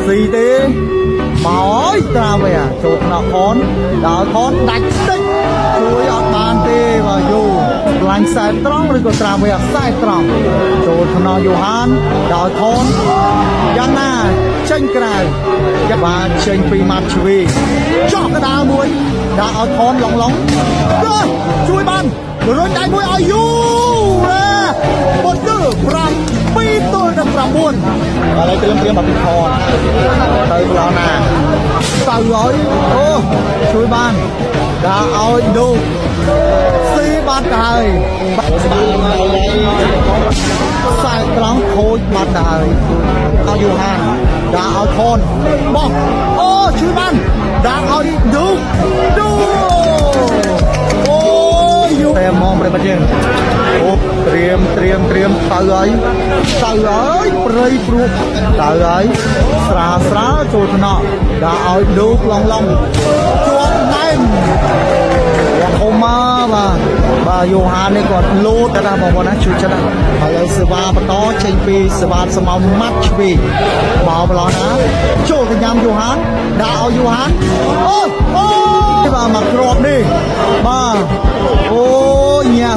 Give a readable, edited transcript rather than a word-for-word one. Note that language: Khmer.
ស៊ីទេមកអើយត្រាវិញចូលថ្នាក់ខនដល់ខនដាច់តិចជួយអត់បានទេបាទយូខ្លាញ់ខ្សែត្រង់ឬក៏ត្រាវិញខ្សែត្រង់ចូលថ្នាក់យូហានដល់ខនយ៉ាងណាចេញក្រៅយ៉ាបាទចេញពីម៉ាត់ឆ្វេងចោះកដាលមួយដាក់ឲ្យខនឡងជួយបានរុញដៃមួយឲ្យយូបុតទៅ5 2 ទល់នឹង 9 ឥឡូវត្រៀមមកពីខនទៅប្លោណាទៅឲ្យអូជួយបានដាក់ឲ្យដូស៊ីបាត់ទៅហើយខ្សែត្រង់ខូចបាត់ទៅហើយឲ្យយូហានដាក់ឲ្យខនបោះអូជួយបានដាក់ឲ្យដូអូតែមកប្រហែលយើងអូត្រៀមទៅហើយព្រៃព្រោះទៅហើយស្រាលចូលថ្នាក់ដាក់ឲ្យដូកឡងជាប់ណែនអ៊ំមកបាទយូហាននេះគាត់លោតតែបងប្អូនណាជួយចិត្តហើយសេវាបន្តចេញពីសេវាស្មៅម៉ាត់ឆ្វេងមកប្លោះណាចូលទៅញ៉ាំយូហានដាក់ឲ្យយូហានអូបាទមកគ្រាប់នេះបាទអូញ៉ា